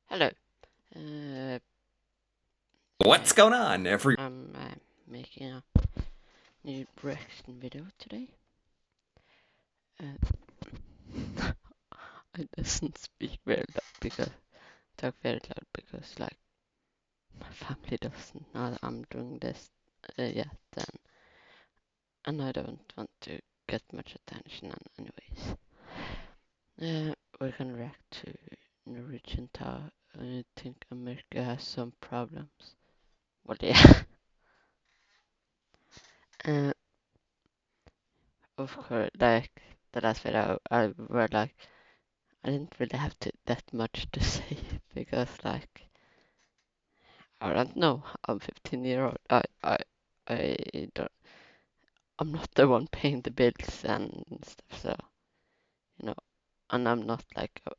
Hello. Uh, What's going on, I'm making a new reaction video today. I doesn't speak very loud because talk very loud because like my family doesn't know that I'm doing this yet, and I don't want to get much attention. We're gonna react to Norwegian talk. I think America has some problems. Well, yeah. uh, of course, like the last video, I were like. I didn't really have that much to say because, like, I don't know. I'm 15-year-old. I don't. I'm not the one paying the bills and stuff. So you know, and I'm not like a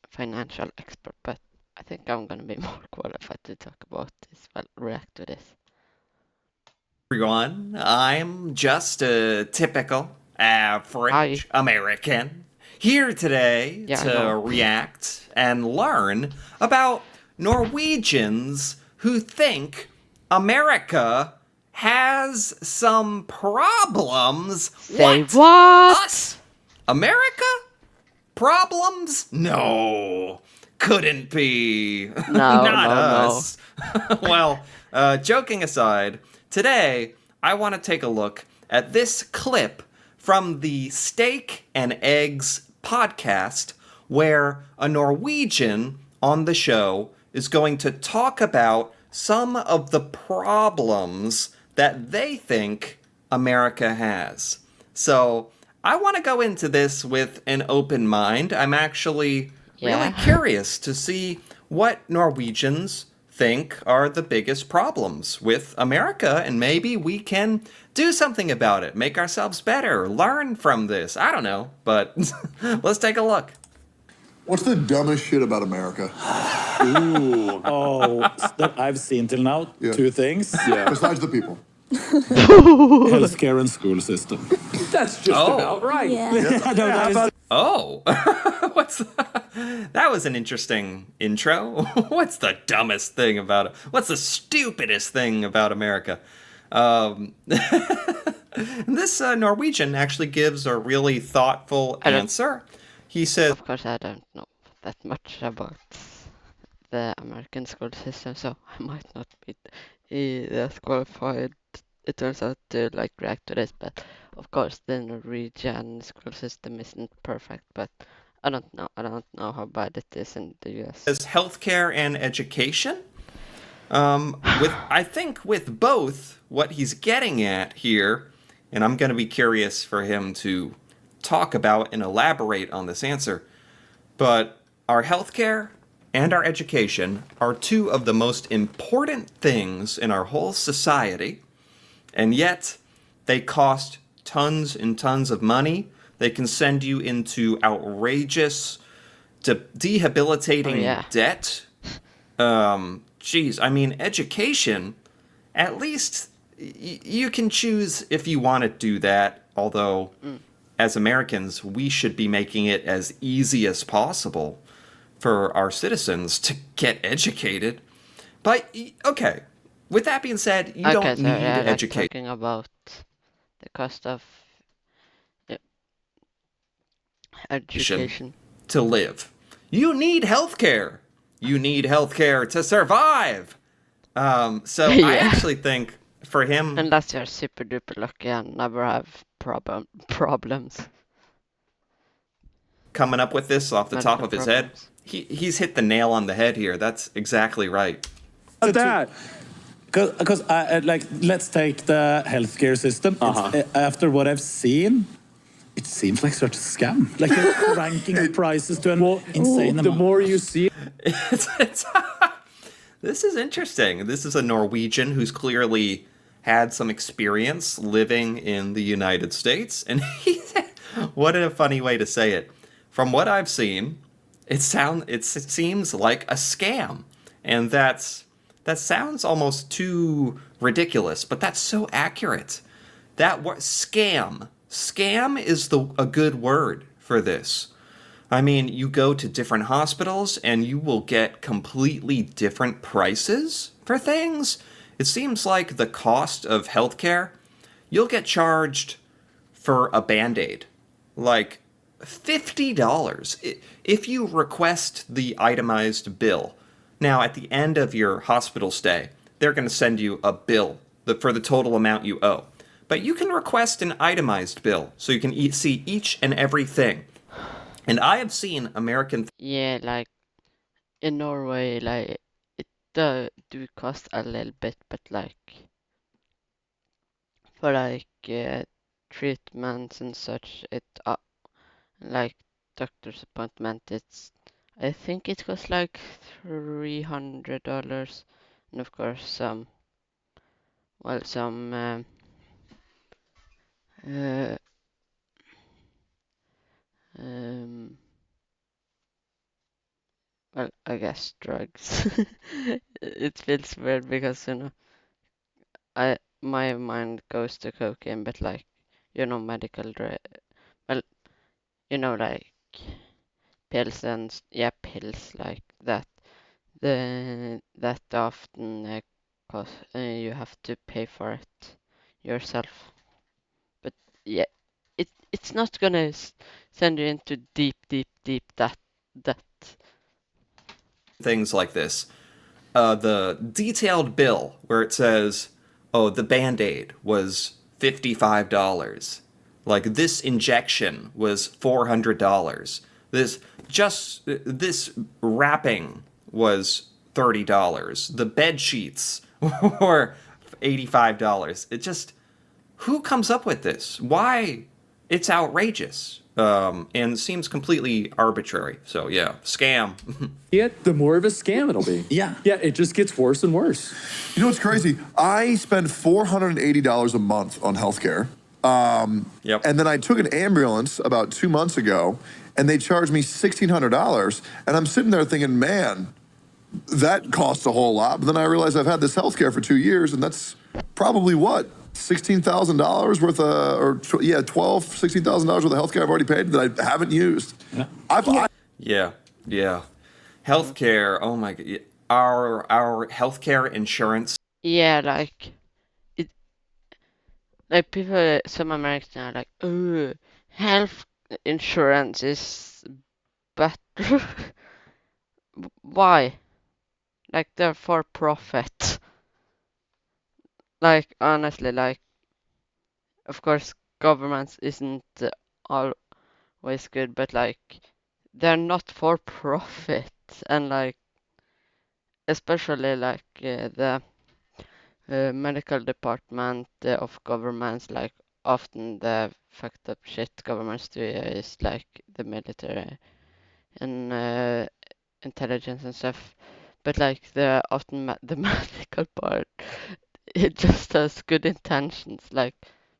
financial expert, but I think I'm gonna be more qualified to talk about this. Well, react to this. everyone? I'm just a typical Hi. average American here today Yeah, I to know. react and learn about Norwegians who think America has some problems. Say What? what? Us? America? Problems? No. Couldn't be. No, Not no, no. us. Well, joking aside, today I want to take a look at this clip from the Steak and Eggs podcast where a Norwegian on the show is going to talk about some of the problems that they think America has. So I want to go into this with an open mind. I'm actually really Yeah. curious to see what Norwegians think are the biggest problems with America, and maybe we can do something about it, make ourselves better, learn from this. I don't know, but let's take a look. What's the dumbest shit about America? That I've seen till now, Yeah. two things. Besides the people. Healthcare and school system. That's just Oh. about right. Oh, what's that? Was an interesting intro. What's the dumbest thing about it? What's the stupidest thing about America? This Norwegian actually gives a really thoughtful I don't. answer. He says, Of course, I don't know that much about the American school system, so I might not be that qualified. It turns out to like react to this, but of course the Norwegian school system isn't perfect. But I don't know. I don't know how bad it is in the US. healthcare and education. I think with both, what he's getting at here, and I'm going to be curious for him to talk about and elaborate on this answer, but our healthcare and our education are two of the most important things in our whole society, and yet they cost tons and tons of money. They can send you into outrageous, debilitating debt. Geez, I mean, education, at least you can choose if you want to do that, although as Americans, we should be making it as easy as possible for our citizens to get educated. But, okay, with that being said, you don't need education. Like talking about the cost of education to live. You need healthcare. You need healthcare to survive. So Yeah. I actually think for him, unless you're super duper lucky and never have problems. Coming up with this off the top of his head, he's hit the nail on the head here. That's exactly right. That. Because let's take the healthcare system. After what I've seen, it seems like such a scam. Like they're ranking up prices to an insane amount. The more you see, This is interesting. This is a Norwegian who's clearly had some experience living in the United States, and what a funny way to say it. From what I've seen, it seems like a scam, and that sounds almost too ridiculous, but that's so accurate. That word scam is a good word for this. I mean, you go to different hospitals and you will get completely different prices for things. It seems like the cost of healthcare, you'll get charged for a band aid like $50 if you request the itemized bill. Now, at the end of your hospital stay, they're going to send you a bill for the total amount you owe. But you can request an itemized bill so you can see each and every thing. And I have seen American. Yeah, like in Norway, like it do cost a little bit, but like for like treatments and such, it like doctor's appointment, I think it costs like $300, and of course some uh, um, I guess drugs. It feels weird because my mind goes to cocaine, but like medical drug, well, like pills and yeah, pills like that. That often cost you have to pay for it yourself. But yeah, it's not gonna send you into deep that. things like this. The detailed bill where it says, oh, the band aid was $55. Like this injection was $400. This wrapping was $30. The bed sheets were $85. It just, who comes up with this? Why? It's outrageous. And seems completely arbitrary. So yeah, scam. The more of a scam it'll be. Yeah. Yeah, it just gets worse and worse. You know what's crazy? I spend $480 a month on healthcare. Yep. And then I took an ambulance about 2 months ago, and they charged me $1,600. And I'm sitting there thinking, man, that costs a whole lot. But then I realized I've had this healthcare for 2 years, and that's probably what? $16,000 worth of, or $16,000 worth of healthcare I've already paid that I haven't used. Yeah, yeah. Healthcare. Oh my god. Our healthcare insurance. Yeah, like it. Like people, some Americans are like, oh, health insurance is better. Why? Like they're for profit. Like honestly, like of course governments isn't always good, but like they're not for profit, and like especially like the medical department of governments, like often the fucked up shit governments do is like the military and intelligence and stuff, but like the often the medical part, it just has good intentions. Like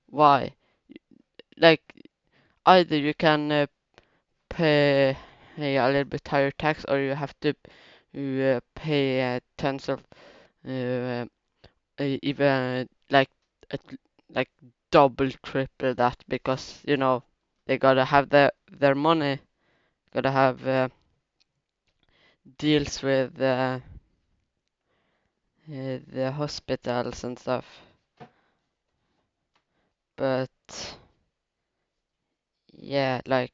why? Like either you can pay a little bit higher tax, or you have to pay tons of uh, even at, like double, triple that, because they gotta have their money, gotta have deals with the hospitals and stuff. But yeah, like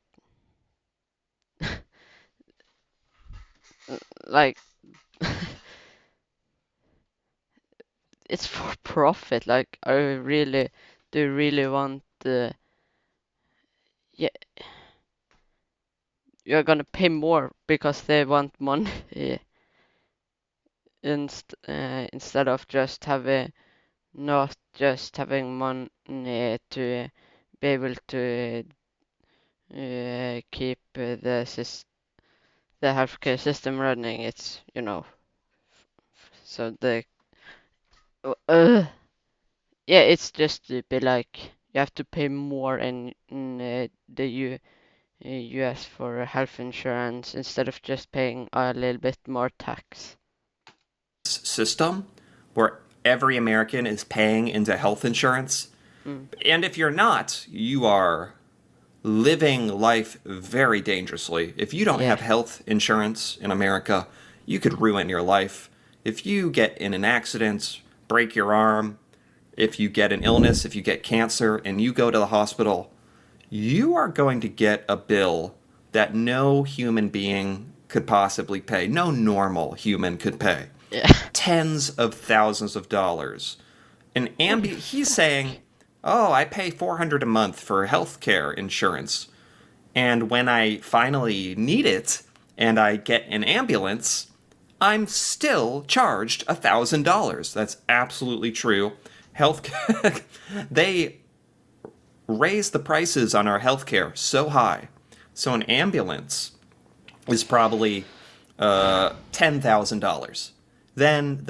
it's for profit. Like, do you really want yeah, you're gonna pay more because they want money instead of just having not just having money to be able to keep the healthcare system running. It's so uh, yeah, it's just to be like you have to pay more in the US for health insurance instead of just paying a little bit more tax. System where every American is paying into health insurance. Mm. And if you're not, you are living life very dangerously. If you don't Yeah. have health insurance in America, you could ruin your life. If you get in an accident, break your arm, if you get an illness, if you get cancer, and you go to the hospital, you are going to get a bill that no human being could possibly pay. No normal human could pay. Yeah. Tens of thousands of dollars. And he's saying, "Oh, I pay $400 a month for healthcare insurance. And when I finally need it and I get an ambulance, I'm still charged $1,000." That's absolutely true. Healthcare, they raise the prices on our healthcare so high. So an ambulance is probably $10,000. Then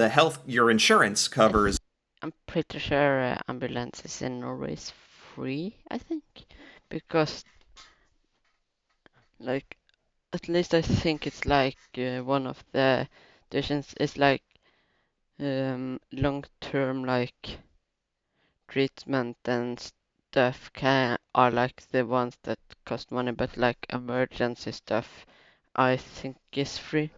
your insurance covers I'm pretty sure ambulances in Norway is free, I think, because like at least I think it's like one of the decisions is like long-term like treatment and stuff are like the ones that cost money, but like emergency stuff I think is free.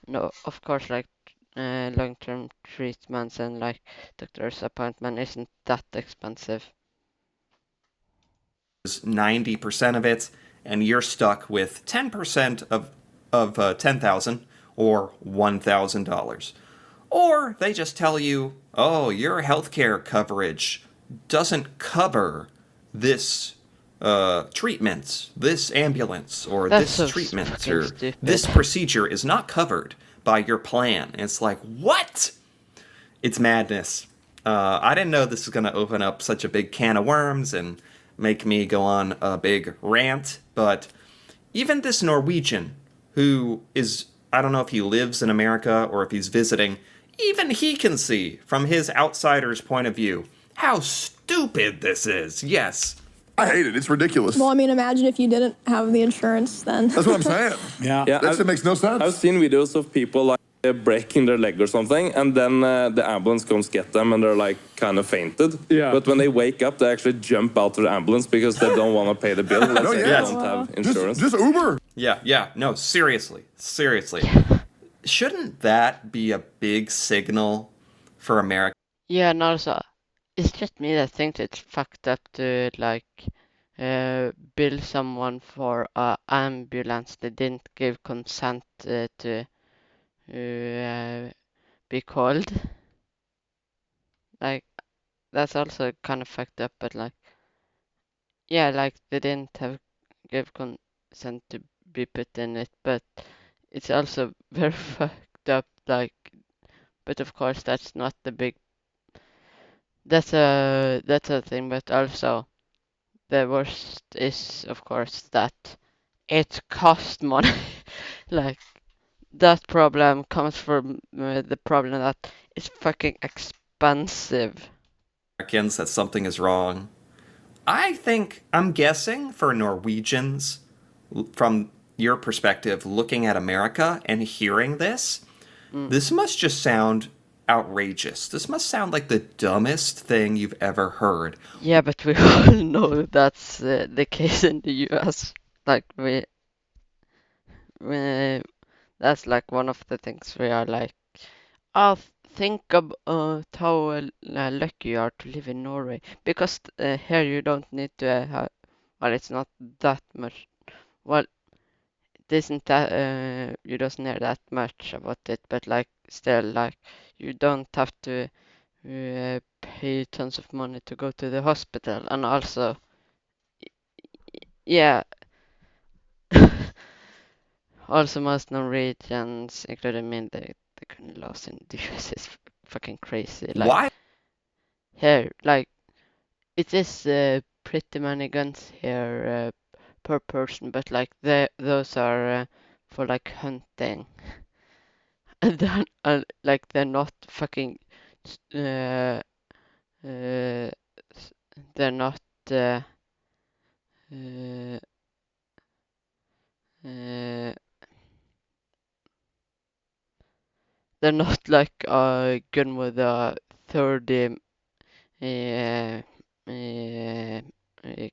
No, of course, like long-term treatments and like doctor's appointment isn't that expensive. 90% of it, and you're stuck with 10% of 10,000 or $1,000. Or they just tell you, "Oh, your healthcare coverage doesn't cover this treatment, this ambulance, or That's this so treatment, fucking or stupid. this procedure is not covered by your plan." And it's like, what? It's madness. I didn't know this was going to open up such a big can of worms and make me go on a big rant, but even this Norwegian, who is, I don't know if he lives in America or if he's visiting, even he can see, from his outsider's point of view, how stupid this is. Yes. I hate it. It's ridiculous. Well, I mean, imagine if you didn't have the insurance then. That's what I'm saying. Yeah. That makes no sense. I've seen videos of people like breaking their leg or something, and then the ambulance comes get them, and they're like kind of fainted. Yeah. But when they wake up, they actually jump out of the ambulance because they don't want to pay the bill. Let's No, say yes. they don't have insurance. Just Uber. Yeah, no, seriously. Shouldn't that be a big signal for America? Yeah, and also it's just me that thinks it's fucked up to like bill someone for a ambulance they didn't give consent to be called. Like that's also kind of fucked up, but like yeah, like they didn't have give consent to be put in it, but it's also very fucked up. Like, but of course that's not the big. That's a thing, but also the worst is of course that it costs money. Like that problem comes from the problem that it's fucking expensive. Americans that something is wrong. I'm guessing for Norwegians, from your perspective, looking at America and hearing this, this must just sound outrageous. This must sound like the dumbest thing you've ever heard. Yeah, but we all know that's the case in the US. Like we that's like one of the things we are like, oh, think about how lucky you are to live in Norway because here you don't need to have, well, it's not that much. Well, it isn't that you don't know that much about it, but like still, like you don't have to pay tons of money to go to the hospital, and also, yeah. Also, most Norwegians, including me, the current laws in the US is fucking crazy. Like Why? here, like it is pretty many guns here per person, but like those are for like hunting, and then like they're not fucking uh, uh, they're not uh, uh, they're not like a gun with a 30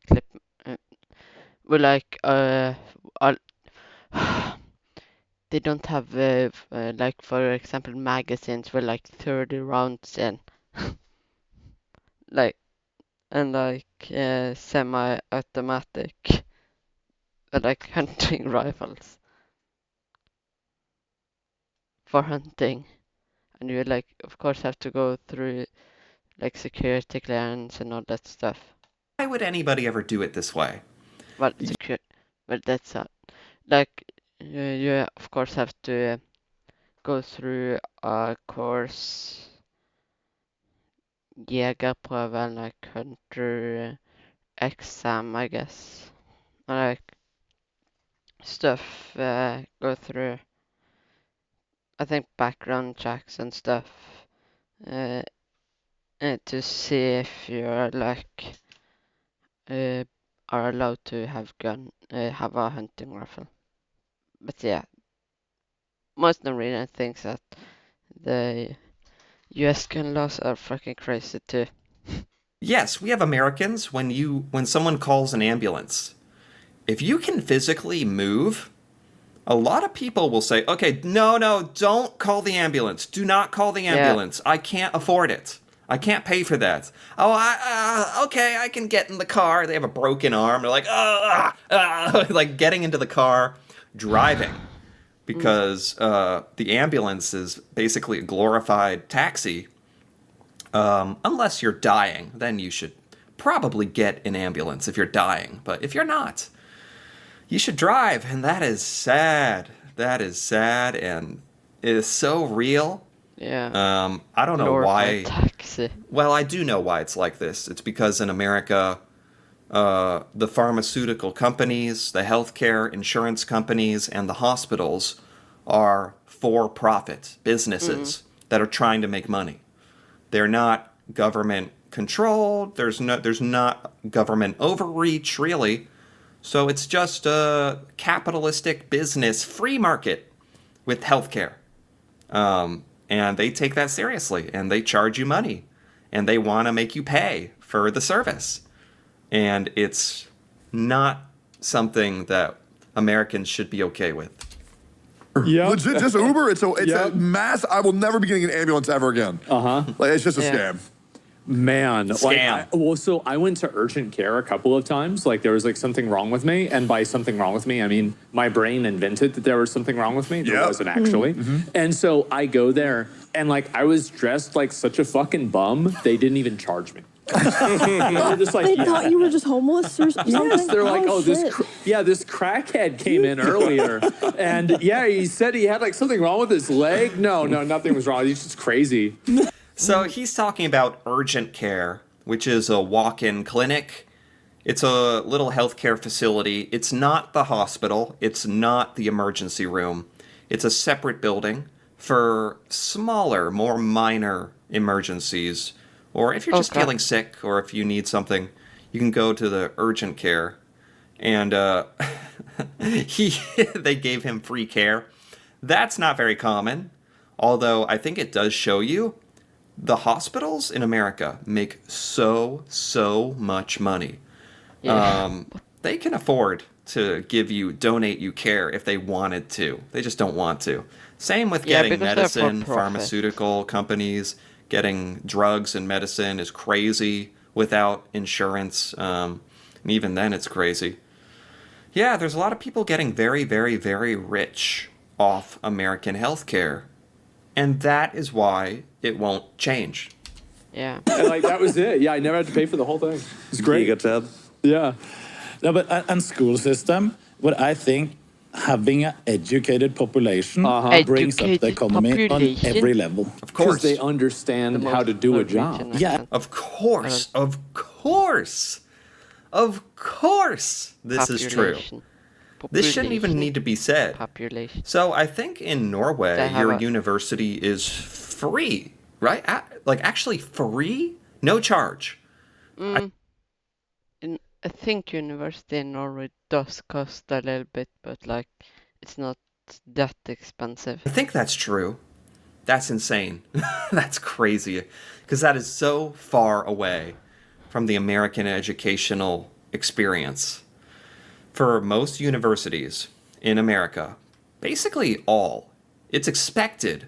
clip. But like uh, they don't have like for example magazines with like 30 rounds in, like and like semi-automatic like hunting rifles for hunting, and you like of course have to go through like security clearance and all that stuff. Why would anybody ever do it this way? Well, secure, but that's like you of course have to go through a course, jägarpröven, like hunter exam, I guess. Like stuff, go through, I think background checks and stuff, uh, to see if you're like, uh, are allowed to have a hunting rifle. But yeah, most Norwegian thinks that the US gun laws are fucking crazy too. Yes, we have Americans. When someone calls an ambulance, if you can physically move, a lot of people will say, "Okay, no, don't call the ambulance. Do not call the Yeah. ambulance. I can't afford it. I can't pay for that." Oh, okay, I can get in the car. They have a broken arm. They're like, like getting into the car, driving, because the ambulance is basically a glorified taxi. Unless you're dying, then you should probably get an ambulance if you're dying. But if you're not, you should drive, and that is sad. That is sad, and it is so real. Yeah. I don't know Glorified why. taxi. Well, I do know why it's like this. It's because in America, the pharmaceutical companies, the healthcare insurance companies, and the hospitals are for-profit businesses that are trying to make money. They're not government controlled. There's not government overreach, really. So it's just a capitalistic business, free market with healthcare. And they take that seriously, and they charge you money, and they want to make you pay for the service. And it's not something that Americans should be okay with. Yeah. Legit, just Uber. It's a Yep. mass. I will never be getting an ambulance ever again. Like it's just a Yeah. scam. Man, Scam. so I went to urgent care a couple of times. Like there was like something wrong with me, and by something wrong with me, I mean my brain invented that there was something wrong with me. There Yep. wasn't actually. And so I go there, and like I was dressed like such a fucking bum. They didn't even charge me. They're just like, They yeah. thought you were just homeless or something? Yes, they're like, oh, shit. this crackhead came in earlier, and yeah, he said he had like something wrong with his leg. No, nothing was wrong. He's just crazy. So he's talking about urgent care, which is a walk-in clinic. It's a little healthcare facility. It's not the hospital. It's not the emergency room. It's a separate building for smaller, more minor emergencies. Or if you're just Okay. feeling sick or if you need something, you can go to the urgent care. And they gave him free care. That's not very common. Although I think it does show you the hospitals in America make so much money. Yeah. They can afford to donate you care if they wanted to. They just don't want to. Same with Yeah, getting because they're medicine. for-profit. Pharmaceutical companies getting drugs and medicine is crazy without insurance. And even then, it's crazy. Yeah, there's a lot of people getting very, very, very rich off American healthcare. And that is why it won't change. Yeah. And like that was it. Yeah, I never had to pay for the whole thing. It's great. Yeah. No, but and school system. What I think having an educated population brings up the Educated economy on population? every level. Of Because course. they understand how to do a job. Norwegian Yeah. accent. Of course. Of course. Of course. This is true. Population. This shouldn't even Population. need to be said. Population. So I think in Norway, They have your a- university is free, right? Like actually free? No charge. I think university in Norway does cost a little bit, but like it's not that expensive. I think that's true. That's insane. That's crazy. Because that is so far away from the American educational experience. For most universities in America, basically all, it's expected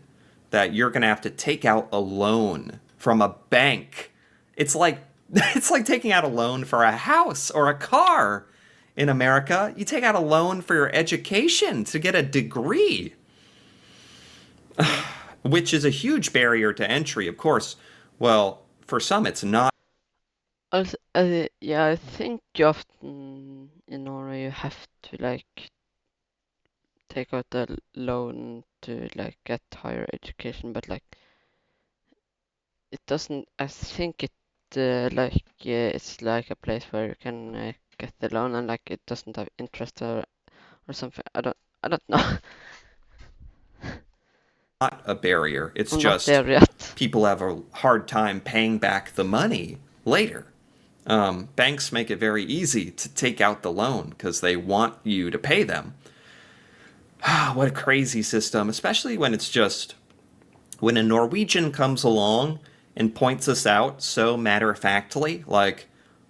that you're going to have to take out a loan from a bank. It's like it's like taking out a loan for a house or a car. In America, you take out a loan for your education to get a degree, which is a huge barrier to entry, of course. Well, for some it's not. Also, yeah, I think you often in Norway you have to like take out a loan to like get higher education, but like it doesn't. I think it it's like a place where you can get the loan and like it doesn't have interest or something. I don't know. Not a barrier. It's I'm not just there yet. people have a hard time paying back the money later. Banks make it very easy to take out the loan because they want you to pay them. What a crazy system, especially when it's just when a Norwegian comes along and points us out so matter-of-factly, like,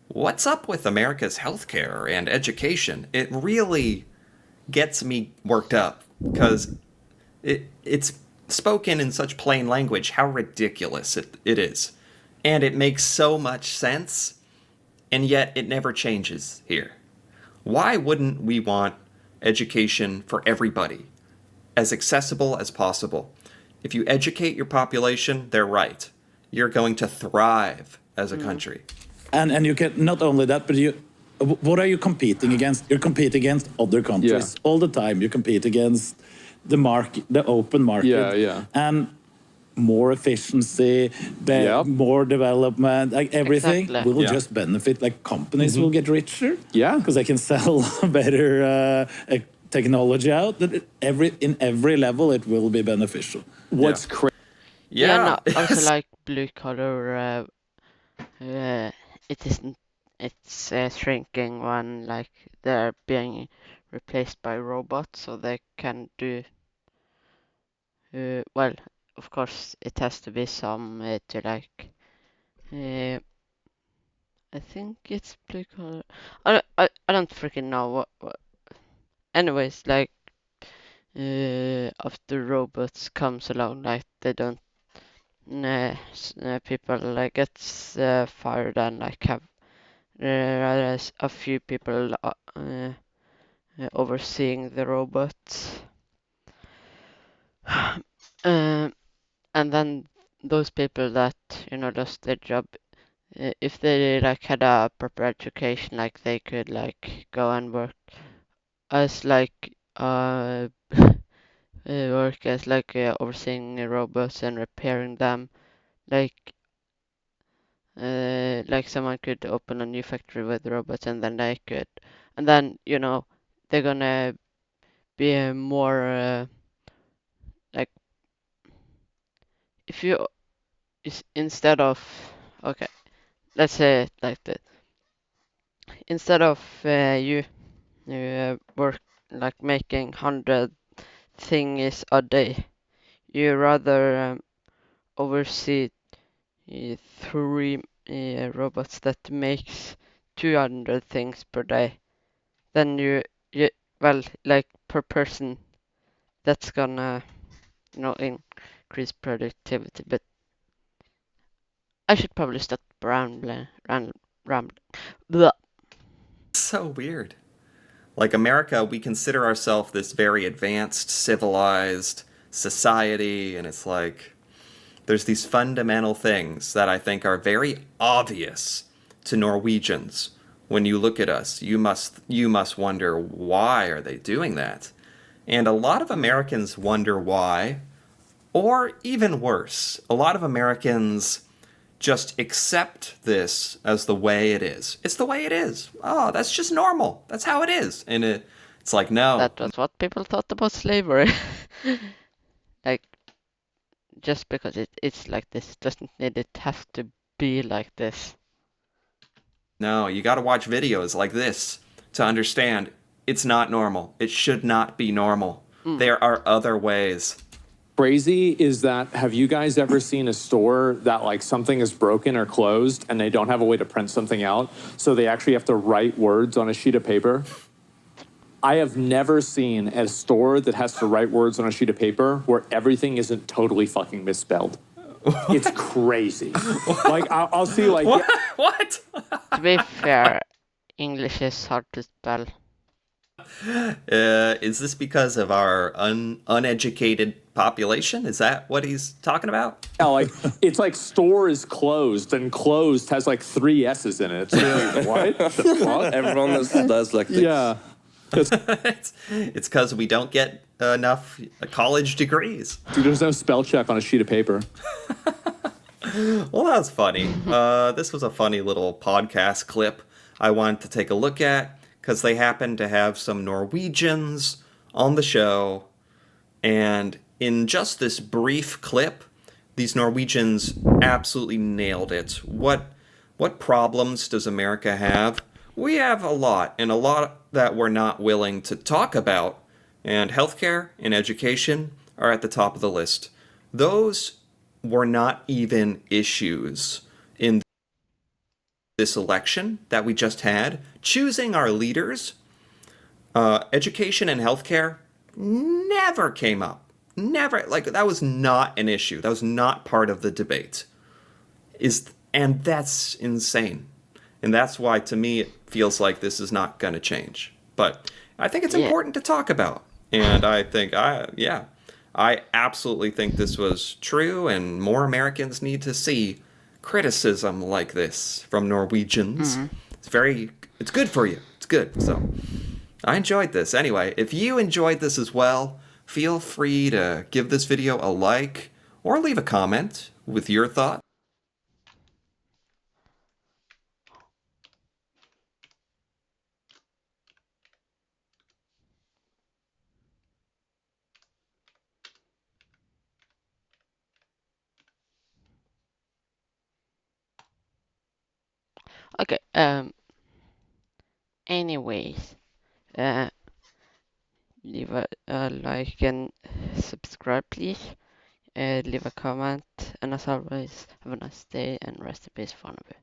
what's up with America's healthcare and education? It really gets me worked up because it's spoken in such plain language how ridiculous it is. And it makes so much sense, and yet it never changes here. Why wouldn't we want education for everybody, as accessible as possible? If you educate your population, they're right. You're going to thrive as a country. And you can not only that, but what are you competing against? You're competing against other countries all the time. You compete against the market, the open market, and more efficiency, more development, like everything will just benefit. Like companies will get richer, because they can sell better technology out. That in every level it will be beneficial. What's crazy? No, also like blue collar, it isn't. It's shrinking when like they're being replaced by robots, so they can do. Well, of course, it has to be some to like. I think it's blue collar. I don't freaking know what. Anyways, like after robots comes along, like they don't. People like gets fired and like have a few people overseeing the robots. And then those people that lost their job, if they like had a proper education, like they could like go and work as like work as like overseeing robots and repairing them, like someone could open a new factory with robots, and then they're gonna be more like if you instead of okay, let's say it like that. Instead of you work like making 100 things a day, you rather oversee three robots that makes 200 things per day. Then you well, like per person, that's gonna increase productivity. But I should probably stop rambling. Blah. So weird. Like America, we consider ourselves this very advanced, civilized society, and it's like there's these fundamental things that I think are very obvious to Norwegians. When you look at us, you must wonder, why are they doing that? And a lot of Americans wonder why, or even worse, a lot of Americans just accept this as the way it is. It's the way it is. Oh, that's just normal. That's how it is. And it's like, no. That was what people thought about slavery. Like, just because it's like this doesn't need it have to be like this. No, you got to watch videos like this to understand it's not normal. It should not be normal. There are other ways. Crazy is that, have you guys ever seen a store that like something is broken or closed and they don't have a way to print something out, so they actually have to write words on a sheet of paper? I have never seen a store that has to write words on a sheet of paper where everything isn't totally fucking misspelled. It's crazy. Like I'll see like What? To be fair, English is hard to spell. Is this because of our uneducated population? Is that what he's talking about? yeah, like it's like store is closed and closed has like 3 S's in it. It's really, what the fuck? Everyone is dyslexic. Yeah. It's because we don't get enough college degrees. Dude, there's no spell check on a sheet of paper. Well, that was funny. This was a funny little podcast clip I wanted to take a look at because they happened to have some Norwegians on the show. And in just this brief clip, these Norwegians absolutely nailed it. What problems does America have? We have a lot, and a lot that we're not willing to talk about. And healthcare and education are at the top of the list. Those were not even issues in this election that we just had. Choosing our leaders, education and healthcare never came up. Never. Like, that was not an issue. That was not part of the debate. And that's insane. And that's why, to me, it feels like this is not going to change. But I think it's important to talk about. And I think, I absolutely think this was true, and more Americans need to see criticism like this from Norwegians. It's good for you. It's good. So I enjoyed this. Anyway, if you enjoyed this as well, feel free to give this video a like or leave a comment with your thoughts. Okay, anyways, leave a like and subscribe, please. Leave a comment, and as always, have a nice day and rest in peace, Fornebu.